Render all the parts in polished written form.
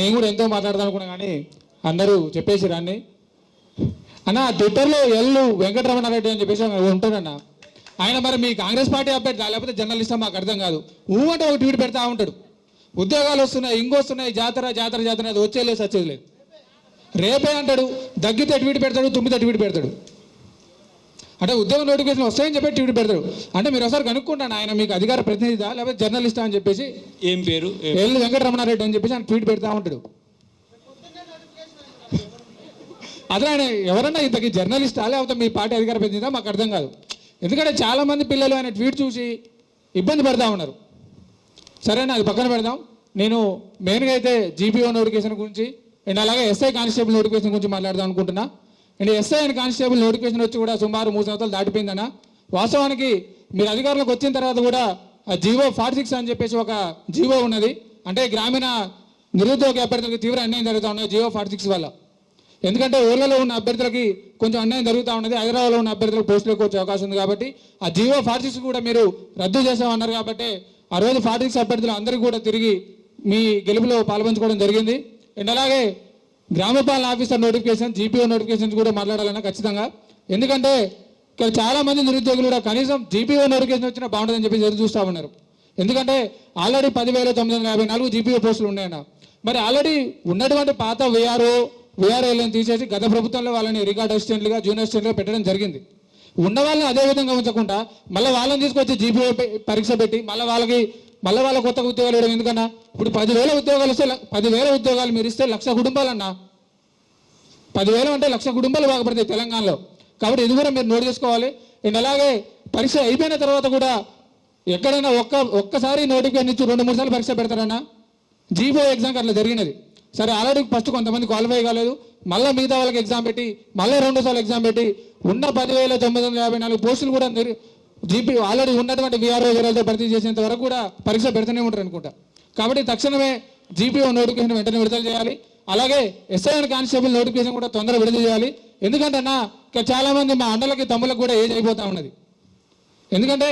నేను కూడా ఎంతో మాట్లాడదాం అనుకున్నా కానీ అందరూ చెప్పేసి రాన్ని అన్న. ట్విట్టర్లో ఎల్లు వెంకటరమణారెడ్డి అని చెప్పేసి ఉంటాడన్న. ఆయన మరి మీ కాంగ్రెస్ పార్టీ అభ్యర్థి లేకపోతే జర్నలిస్టా మాకు అర్థం కాదు. ఊమంటే ఒక ట్వీట్ పెడతా ఉంటాడు, ఉద్యోగాలు వస్తున్నాయి, ఇంకొస్తున్నాయి, జాతర జాతర జాతర, అది వచ్చేలేదు సచ్చేది లేదు. రేపే అంటాడు, దగ్గితే ట్వీట్ పెడతాడు, తుమ్మితే ట్వీట్ పెడతాడు. అంటే ఉద్యోగం నోటిఫికేషన్ వస్తాయని చెప్పి ట్వీట్ పెడతాడు. అంటే మీరు ఒకసారి కనుక్కుంటాను ఆయన మీకు అధికార ప్రతినిధిదా లేకపోతే జర్నలిస్టా అని చెప్పేసి. ఏం పేరు? ఎల్లు వెంకటరమణారెడ్డి అని చెప్పేసి ఆయన ట్వీట్ పెడతా ఉంటాడు. అదే ఆయన ఎవరన్నా ఇంతకీ జర్నలిస్టా లేకపోతే మీ పార్టీ అధికార ప్రతినిధిదా మాకు అర్థం కాదు. ఎందుకంటే చాలామంది పిల్లలు ఆయన ట్వీట్ చూసి ఇబ్బంది పడతా ఉన్నారు. సరేనా, అది పక్కన పెడదాం. నేను మెయిన్గా అయితే జీపీఓ నోటిఫికేషన్ గురించి అండ్ అలాగే ఎస్ఐ కానిస్టేబుల్ నోటిఫికేషన్ గురించి మాట్లాడదాం అనుకుంటున్నా. And SI and constable notification వచ్చి కూడా సుమారు 3 సంవత్సరాలు దాటిపోయిందన్న. వాస్తవానికి మీరు అధికారంలోకి వచ్చిన తర్వాత కూడా ఆ జీవో 46 అని చెప్పేసి ఒక జీవో ఉన్నది. అంటే గ్రామీణ నిరుద్యోగ అభ్యర్థులకి తీవ్ర అన్యాయం జరుగుతూ ఉన్నది జీవో 46 వల్ల. ఎందుకంటే ఊళ్ళలో ఉన్న అభ్యర్థులకి కొంచెం అన్యాయం జరుగుతూ ఉన్నది, హైదరాబాద్లో ఉన్న అభ్యర్థులకు పోస్టులకు వచ్చే అవకాశం ఉంది. కాబట్టి ఆ జీవో 46 కూడా మీరు రద్దు చేసామన్నారు. కాబట్టి ఆ రోజు 46 అభ్యర్థులు అందరికీ కూడా తిరిగి మీ గెలుపులో పాల్పంచుకోవడం జరిగింది. అండ్ అలాగే గ్రామపాలన ఆఫీసర్ నోటిఫికేషన్, జీపీఓ నోటిఫికేషన్స్ కూడా మాట్లాడాలన్నా ఖచ్చితంగా. ఎందుకంటే ఇక్కడ చాలామంది నిరుద్యోగులు కూడా కనీసం జీపీఓ నోటిఫికేషన్ వచ్చినా బాగుంటుందని చెప్పి ఎదురు చూస్తూ ఉన్నారు. ఎందుకంటే ఆల్రెడీ 10,954 జీపీఓ పోస్టులు ఉన్నాయన్న. మరి ఆల్రెడీ ఉన్నటువంటి పాత వీఆర్ఏలను తీసేసి గత ప్రభుత్వంలో వాళ్ళని రికార్డ్ అసిస్టెంట్లుగా, జూనియర్ అసిస్టెంట్లుగా పెట్టడం జరిగింది. ఉన్న వాళ్ళని అదే విధంగా ఉంచకుండా మళ్ళీ వాళ్ళని తీసుకొచ్చి జీపీఓ పరీక్ష పెట్టి మళ్ళీ వాళ్ళ కొత్త ఉద్యోగాలు ఇవ్వడం ఎందుకన్నా? ఇప్పుడు 10,000 ఉద్యోగాలు వస్తే 10,000 ఉద్యోగాలు మీరు ఇస్తే 1,00,000 కుటుంబాలన్నా. 10,000 అంటే 1,00,000 కుటుంబాలు బాగుపడతాయి తెలంగాణలో. కాబట్టి ఇది కూడా మీరు నోట్ చేసుకోవాలి. అండ్ అలాగే పరీక్ష అయిపోయిన తర్వాత కూడా ఎక్కడైనా ఒక్కసారి నోటిఫికేషన్ ఇచ్చి 2-3 సార్లు పరీక్ష పెడతారన్నా. జీపీఓ ఎగ్జామ్కి అట్లా జరిగినది. సరే, ఆల్రెడీ ఫస్ట్ కొంతమంది క్వాలిఫై కాలేదు, మళ్ళీ మిగతా వాళ్ళకి ఎగ్జామ్ పెట్టి మళ్ళీ 2 సార్లు ఎగ్జామ్ పెట్టి ఉన్న 10,954 పోస్టులు కూడా జీపీ ఆల్రెడీ ఉన్నటువంటి వీఆర్ఓ వీరాలతో భర్తీ చేసేంత వరకు కూడా పరీక్ష పెడుతూనే ఉంటారు అనుకుంటా. కాబట్టి తక్షణమే జీపీఓ నోటిఫికేషన్ వెంటనే విడుదల చేయాలి. అలాగే ఎస్ఐ అండ్ కానిస్టేబుల్ నోటిఫికేషన్ కూడా తొందరగా విడుదల చేయాలి. ఎందుకంటే ఇక్కడ చాలామంది మా అన్నలకి తమ్ములకు కూడా ఏజ్ అయిపోతూ ఉన్నది. ఎందుకంటే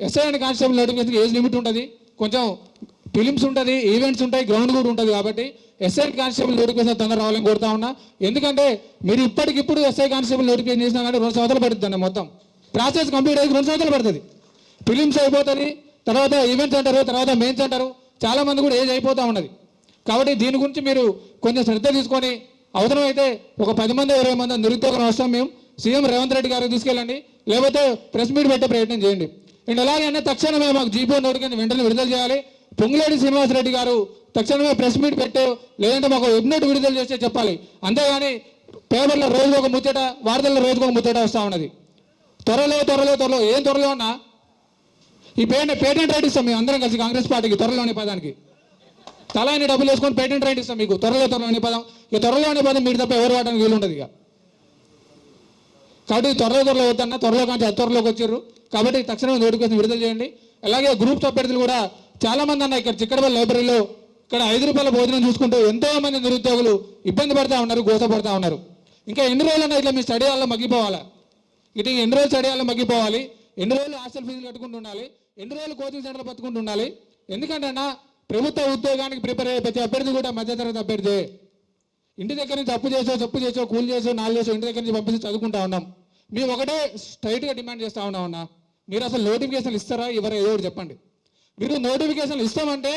SI and constable notification age limit ఉంటుంది, కొంచెం ఫిలిమ్స్ ఉంటుంది, ఈవెంట్స్ ఉంటాయి, గ్రౌండ్ కూడా ఉంటుంది. కాబట్టి ఎస్ఐ కానిస్టేబుల్ నోటిఫికేషన్ తొందర రావాలని కోరుతా ఉన్నా. ఎందుకంటే మీరు ఇప్పటికిప్పుడు ఎస్ఐ కానిస్టేబుల్ నోటిఫికేషన్ చేసినా కానీ 2 సంవత్సరాలు పడుతుంది మొత్తం ప్రాసెస్ కంప్లీట్ అయ్యి 2 సంవత్సరాలు పడుతుంది. ఫిలిమ్స్ అయిపోతుంది, తర్వాత ఈవెంట్స్ అంటారు, తర్వాత మెయిన్స్ అంటారు, చాలామంది కూడా ఏజ్ అయిపోతూ ఉన్నది. కాబట్టి దీని గురించి మీరు కొంచెం శ్రద్ధ తీసుకొని అవసరమైతే ఒక 10 మంది 20 మంది నిరుద్యోగం వస్తాం మేము సీఎం రేవంత్ రెడ్డి గారికి తీసుకెళ్ళండి, లేకపోతే ప్రెస్ మీట్ పెట్టే ప్రయత్నం చేయండి. అండ్ అలాగే తక్షణమే మాకు జీపీఓ నోటిఫికేషన్ వెంటనే విడుదల చేయాలి. పొంగులేటి శ్రీనివాసరెడ్డి గారు తక్షణమే ప్రెస్ మీట్ పెట్టే, లేదంటే మాకు వెబ్నోట్ విడుదల చేస్తే చెప్పాలి. అంతేగాని పేపర్లో రోజుకు ఒక ముచ్చట, వార్తల్లో రోజుకు ఒక ముచ్చట వస్తూ ఉన్నది. త్వరలో ఏం త్వరలో ఉన్నా ఈ పేటెంట్ రైట్ ఇస్తాం మేము అందరం కలిసి కాంగ్రెస్ పార్టీకి. త్వరలోని పదానికి తలాన్ని డబ్బులు వేసుకొని పేటెంట్ రైట్ ఇస్తాం మీకు. త్వరలోని పదం, ఇక త్వరలోని పదం మీరు తప్ప ఎవరు వాడడానికి వీలు ఉంటుంది ఇక. కాబట్టి త్వరలో వద్దన్నా, త్వరలో కానీ త్వరలోకి వచ్చారు. కాబట్టి తక్షణమే నోటిఫికేషన్ విడుదల చేయండి. అలాగే గ్రూప్స్ అభ్యర్థులు కూడా చాలామంది అన్న ఇక్కడ చిక్కడపల్లి లైబ్రరీలో ఇక్కడ 5 రూపాయల భోజనం చూసుకుంటూ ఎంతో మంది నిరుద్యోగులు ఇబ్బంది పడతా ఉన్నారు, గోసపడతా ఉన్నారు. ఇంకా ఎన్ని రోజులన్నా ఇట్లా మీ స్టడీ హాల్లో మగ్గిపోవాలా? ఇటు ఎన్ని రోజులు స్టడీ హాల్లో మగ్గిపోవాలి, ఎన్ని రోజులు హాస్టల్ ఫీజులు కట్టుకుంటూ ఉండాలి, ఎన్ని రోజులు కోచింగ్ సెంటర్లు పట్టుకుంటూ ఉండాలి? ఎందుకంటే ప్రభుత్వ ఉద్యోగానికి ప్రిపేర్ అయ్యే ప్రతి అభ్యర్థి కూడా మధ్యతరగతి అభ్యర్థి. ఇంటి దగ్గర నుంచి అప్పు చేసో కూలి చేసో 4 చేసో ఇంటి దగ్గర నుంచి పంపిస్తే చదువుకుంటా ఉన్నాం. మేము ఒకటే స్ట్రైట్గా డిమాండ్ చేస్తూ ఉన్నామన్నా, మీరు అసలు నోటిఫికేషన్లు ఇస్తారా ఎవరు ఏదో ఒకటి చెప్పండి. మీరు నోటిఫికేషన్లు ఇస్తామంటే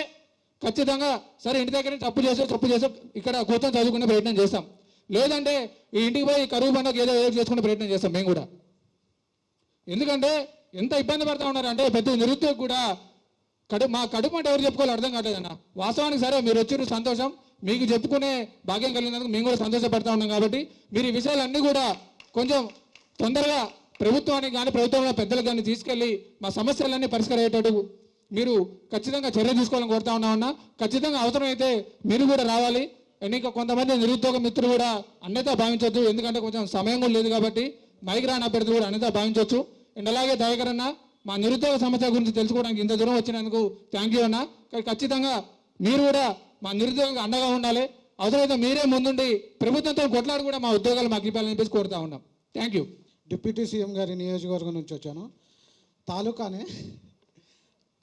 ఖచ్చితంగా సరే ఇంటి దగ్గర నుంచి అప్పు చేసో ఇక్కడ కూర్చొని చదువుకునే ప్రయత్నం చేస్తాం. లేదంటే ఈ ఇంటికి పోయి కరువు పండుగ ఏదో చేసుకునే ప్రయత్నం చేస్తాం మేము కూడా. ఎందుకంటే ఎంత ఇబ్బంది పడతా ఉన్నారంటే ప్రతి నిరుద్యోగి కూడా మా కడుపు అంటే ఎవరు చెప్పుకోవాలి అర్థం కావట్లేదన్న. వాస్తవానికి సరే మీరు వచ్చారు సంతోషం, మీకు చెప్పుకునే భాగ్యం కలిగినందుకు మేము కూడా సంతోషపడతా ఉన్నాం. కాబట్టి మీరు ఈ విషయాలన్నీ కూడా కొంచెం తొందరగా ప్రభుత్వానికి కానీ ప్రభుత్వంలో పెద్దలకు కానీ తీసుకెళ్ళి మా సమస్యలన్నీ పరిష్కరించేటట్టు మీరు ఖచ్చితంగా చర్య తీసుకోవాలని కోరుతా ఉన్నామన్నా. ఖచ్చితంగా అవసరమైతే మీరు కూడా రావాలి. ఇంకా కొంతమంది నిరుద్యోగ మిత్రులు కూడా అన్యత భావించవచ్చు, ఎందుకంటే కొంచెం సమయం కూడా లేదు కాబట్టి మైక్ రాని అభ్యర్థులు కూడా అన్యత భావించవచ్చు. అండ్ అలాగే దయాకర్ అన్న మా నిరుద్యోగ సమస్య గురించి తెలుసుకోవడానికి ఇంత దూరం వచ్చినందుకు థ్యాంక్ యూ అన్న. ఖచ్చితంగా మీరు కూడా మా నిరుద్యోగం అండగా ఉండాలి. అవసరమైతే మీరే ముందుండి ప్రభుత్వంతో కొట్లాడి కూడా మా ఉద్యోగాలు మాకు ఇవ్వాలని చెప్పేసి కోరుతా ఉన్నాం. Thank you. డిప్యూటీ సీఎం గారి నియోజకవర్గం నుంచి వచ్చాను. తాలూకానే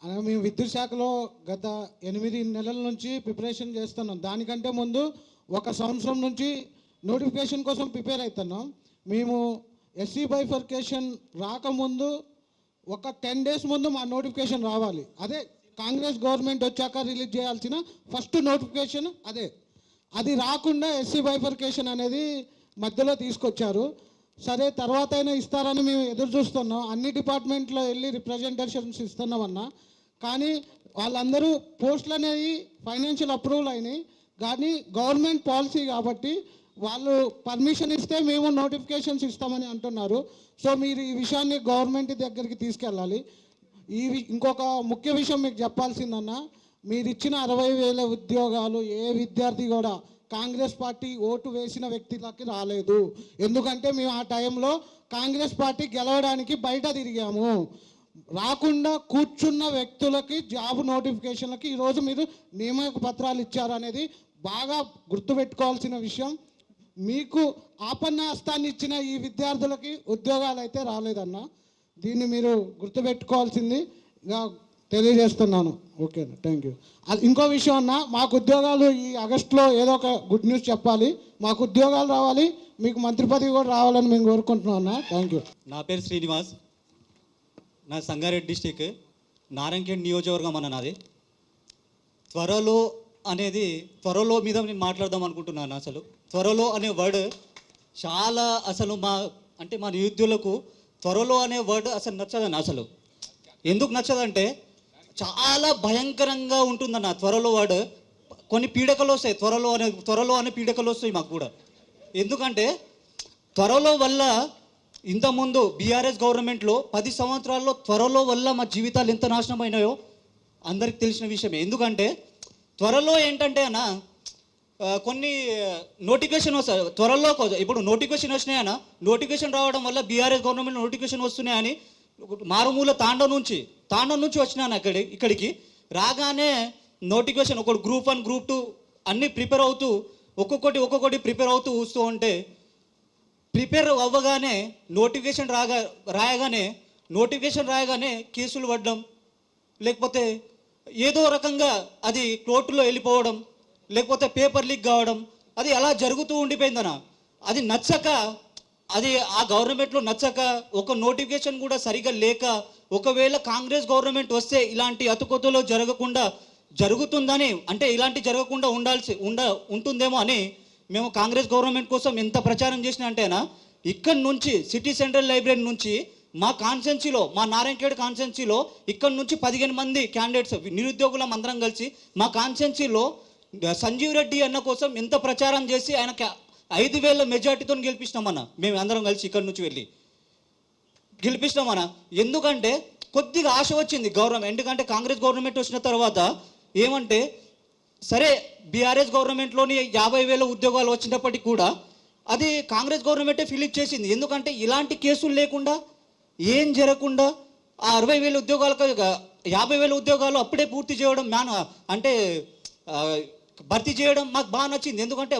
మేము విద్యుత్ శాఖలో గత 8 నెలల నుంచి ప్రిపరేషన్ చేస్తున్నాం. దానికంటే ముందు 1 సంవత్సరం నుంచి నోటిఫికేషన్ కోసం ప్రిపేర్ అవుతున్నాం. మేము ఎస్సీ బైఫర్కేషన్ రాకముందు ఒక 10 డేస్ ముందు మా నోటిఫికేషన్ రావాలి. అదే కాంగ్రెస్ గవర్నమెంట్ వచ్చాక రిలీజ్ చేయాల్సిన ఫస్ట్ నోటిఫికేషన్ అదే. అది రాకుండా ఎస్సీ బైఫర్కేషన్ అనేది మధ్యలో తీసుకొచ్చారు. సరే తర్వాత అయినా ఇస్తారని మేము ఎదురు చూస్తున్నాం. అన్ని డిపార్ట్మెంట్లో వెళ్ళి రిప్రజెంటేషన్స్ ఇస్తున్నామన్నా, కానీ వాళ్ళందరూ పోస్టులు అనేవి ఫైనాన్షియల్ అప్రూవల్ అయినాయి, కానీ గవర్నమెంట్ పాలసీ కాబట్టి వాళ్ళు పర్మిషన్ ఇస్తే మేము నోటిఫికేషన్స్ ఇస్తామని అంటున్నారు. సో మీరు ఈ విషయాన్ని గవర్నమెంట్ దగ్గరికి తీసుకెళ్ళాలి. ఇంకొక ముఖ్య విషయం మీకు చెప్పాల్సిందన్నా, మీరు ఇచ్చిన 60,000 ఉద్యోగాలు ఏ విద్యార్థి కూడా కాంగ్రెస్ పార్టీ ఓటు వేసిన వ్యక్తులకి రాలేదు. ఎందుకంటే మేము ఆ టైంలో కాంగ్రెస్ పార్టీ గెలవడానికి బయట తిరిగాము. రాకుండా కూర్చున్న వ్యక్తులకి జాబ్ నోటిఫికేషన్లకి ఈరోజు మీరు నియామక పత్రాలు ఇచ్చారు అనేది బాగా గుర్తుపెట్టుకోవాల్సిన విషయం. మీకు ఆపన్నాస్తాన్ని ఇచ్చిన ఈ విద్యార్థులకి ఉద్యోగాలు అయితే రాలేదన్న, దీన్ని మీరు గుర్తుపెట్టుకోవాల్సింది తెలియజేస్తున్నాను. Okay, thank you. ఇంకో విషయం అన్న, మాకు ఉద్యోగాలు ఈ ఆగస్టులో ఏదో ఒక గుడ్ న్యూస్ చెప్పాలి. మాకు ఉద్యోగాలు రావాలి, మీకు మంత్రి పదవి కూడా రావాలని మేము కోరుకుంటున్నాం అన్న. Thank you. నా పేరు శ్రీనివాస్, నా సంగారెడ్డి డిస్టిక్ నారాయణఖేడ్ నియోజకవర్గం అన్న నాది. త్వరలో మీద నేను మాట్లాడదాం అనుకుంటున్నాను. అసలు త్వరలో అనే వర్డ్ చాలా అసలు మా నిరుద్యోగులకు త్వరలో అనే వర్డ్ అసలు నచ్చదన్న. అసలు ఎందుకు నచ్చదంటే చాలా భయంకరంగా ఉంటుందన్న త్వరలో వర్డ్. కొన్ని పీడకలు వస్తాయి, త్వరలో అనే పీడకలు వస్తాయి మాకు కూడా. ఎందుకంటే త్వరలో వల్ల ఇంతకుముందు బీఆర్ఎస్ గవర్నమెంట్లో 10 సంవత్సరాల్లో త్వరలో వల్ల మా జీవితాలు ఎంత నాశనం అయినాయో అందరికి తెలిసిన విషయమే. ఎందుకంటే త్వరలో ఏంటంటే అన్న కొన్ని నోటిఫికేషన్ వస్తాయి త్వరలో. ఇప్పుడు నోటిఫికేషన్ వచ్చినాయన్న, నోటిఫికేషన్ రావడం వల్ల బీఆర్ఎస్ గవర్నమెంట్ నోటిఫికేషన్ వస్తున్నాయని మారుమూల తాండం నుంచి వచ్చినాను ఇక్కడికి రాగానే నోటిఫికేషన్ ఒకటి గ్రూప్ 1 గ్రూప్ 2 అన్నీ ప్రిపేర్ అవుతూ ఒక్కొక్కటి ప్రిపేర్ అవుతూ వస్తూ ఉంటే, ప్రిపేర్ అవ్వగానే నోటిఫికేషన్ రాయగానే కేసులు పడడం, లేకపోతే ఏదో రకంగా అది కోర్టులో వెళ్ళిపోవడం, లేకపోతే పేపర్ లీక్ కావడం, అది అలా జరుగుతూ ఉండిపోయిందన్న. అది నచ్చక, అది ఆ గవర్నమెంట్లో నచ్చక, ఒక నోటిఫికేషన్ కూడా సరిగా లేక, ఒకవేళ కాంగ్రెస్ గవర్నమెంట్ వస్తే ఇలాంటి అతుకొతులో జరుగుతుందని, అంటే ఇలాంటి జరగకుండా ఉంటుందేమో అని మేము కాంగ్రెస్ గవర్నమెంట్ కోసం ఎంత ప్రచారం చేసినా అంటేనా, ఇక్కడ నుంచి సిటీ సెంట్రల్ లైబ్రరీ నుంచి మా కాన్స్టెన్సీలో, మా నారాయణఖేడ్ కాన్స్టెన్సీలో ఇక్కడ నుంచి 15 మంది క్యాండిడేట్స్ నిరుద్యోగులం అందరం కలిసి మా కాన్స్టెన్సీలో సంజీవ్ రెడ్డి అన్న కోసం ఎంత ప్రచారం చేసి ఆయన 5,000 మెజార్టీతో గెలిపిస్తామన్నా. మేము అందరం కలిసి ఇక్కడ నుంచి వెళ్ళి గెలిపిస్తామన్నా. ఎందుకంటే కొద్దిగా ఆశ వచ్చింది గవర్నమెంట్. ఎందుకంటే కాంగ్రెస్ గవర్నమెంట్ వచ్చిన తర్వాత ఏమంటే, సరే బీఆర్ఎస్ గవర్నమెంట్లోని 50,000 ఉద్యోగాలు వచ్చినప్పటికీ కూడా అది కాంగ్రెస్ గవర్నమెంటే ఫిలిప్ చేసింది. ఎందుకంటే ఇలాంటి కేసులు లేకుండా, ఏం జరగకుండా ఆ 60,000 ఉద్యోగాలకు 50,000 ఉద్యోగాలు అప్పుడే పూర్తి చేయడం, భర్తీ చేయడం మాకు బాగా నచ్చింది. ఎందుకంటే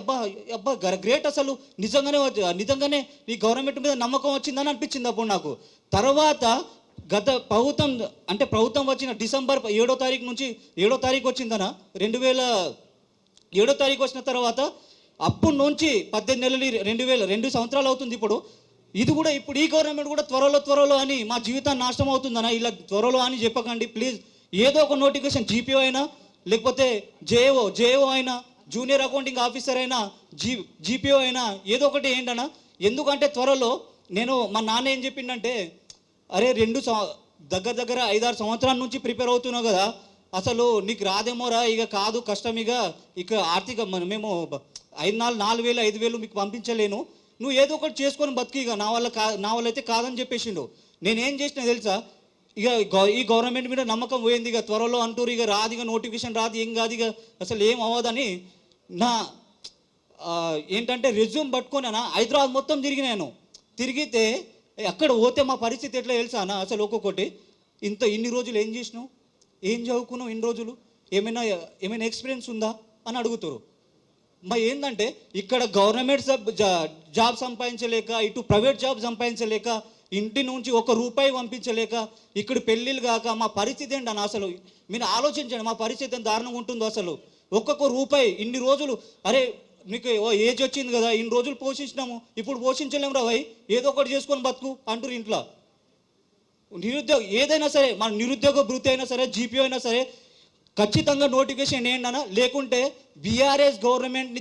అబ్బా గ్రేట్, అసలు నిజంగానే ఈ గవర్నమెంట్ మీద నమ్మకం వచ్చిందని అనిపించింది అప్పుడు నాకు. తర్వాత గత ప్రభుత్వం వచ్చిన డిసెంబర్ 7వ తారీఖు నుంచి 7వ తారీఖు వచ్చిందన 2007 తారీఖు వచ్చిన తర్వాత అప్పటి నుంచి 18 నెలలు 2 సంవత్సరాలు అవుతుంది ఇప్పుడు. ఇది కూడా ఇప్పుడు ఈ గవర్నమెంట్ కూడా త్వరలో అని మా జీవితాన్ని నాశనం అవుతుందన్న. ఇలా త్వరలో అని చెప్పకండి ప్లీజ్. ఏదో ఒక నోటిఫికేషన్ జీపీఓ అయినా, లేకపోతే జేఓ అయినా, జూనియర్ అకౌంటింగ్ ఆఫీసర్ అయినా, జీపీఓ అయినా ఏదో ఒకటి ఏంటన్నా. ఎందుకంటే త్వరలో మా నాన్న ఏం చెప్పిండంటే, అరే దగ్గర 5-6 సంవత్సరాల నుంచి ప్రిపేర్ అవుతున్నావు కదా, అసలు నీకు రాదేమోరా, ఇక కాదు కష్టం, ఇక ఆర్థిక మేము 4,000-5,000 మీకు పంపించలేను, నువ్వు ఏదో ఒకటి చేసుకొని బతికిగా, నా వల్ల అయితే కాదని చెప్పేసిండు. నేనేం చేసినా తెలుసా, ఇక ఈ గవర్నమెంట్ మీద నమ్మకం పోయింది. ఇక త్వరలో అంటూరు, ఇక రాదు, ఇక నోటిఫికేషన్ రాదు, ఏం కాదు, ఇక అసలు ఏం అవ్వదని ఏంటంటే రెజ్యూమ్ పట్టుకొని హైదరాబాద్ మొత్తం తిరిగితే అక్కడ పోతే మా పరిస్థితి ఎట్లా తెలుసా అన్న. అసలు ఒక్కొక్కటి ఇన్ని రోజులు ఏం చేసినావు, ఏం చదువుకున్నావు, ఇన్ని రోజులు ఏమైనా ఎక్స్పీరియన్స్ ఉందా అని అడుగుతారు. మరి ఏంటంటే ఇక్కడ గవర్నమెంట్ జాబ్ సంపాదించలేక, ఇటు ప్రైవేట్ జాబ్ సంపాదించలేక ఇంటి నుంచి ఒక రూపాయి పంపించలేక ఇక్కడ పెళ్ళిళ్ళు కాక మా పరిస్థితి ఏంటి అన్న అసలు మీరు ఆలోచించండి, మా పరిస్థితి ఎంత దారుణంగా ఉంటుందో అసలు. ఒక్కొక్క రూపాయి ఇన్ని రోజులు, అరే నీకు ఏజ్ వచ్చింది కదా, ఇన్ని రోజులు పోషించినాము, ఇప్పుడు పోషించలేము రా భయ్, ఏదో ఒకటి చేసుకొని బతుకు అంటారు ఇంట్లో. నిరుద్యోగ ఏదైనా సరే, మన నిరుద్యోగ భృతి అయినా సరే, జీపీ అయినా సరే ఖచ్చితంగా నోటిఫికేషన్ ఏంటన్నా, లేకుంటే బీఆర్ఎస్ గవర్నమెంట్ని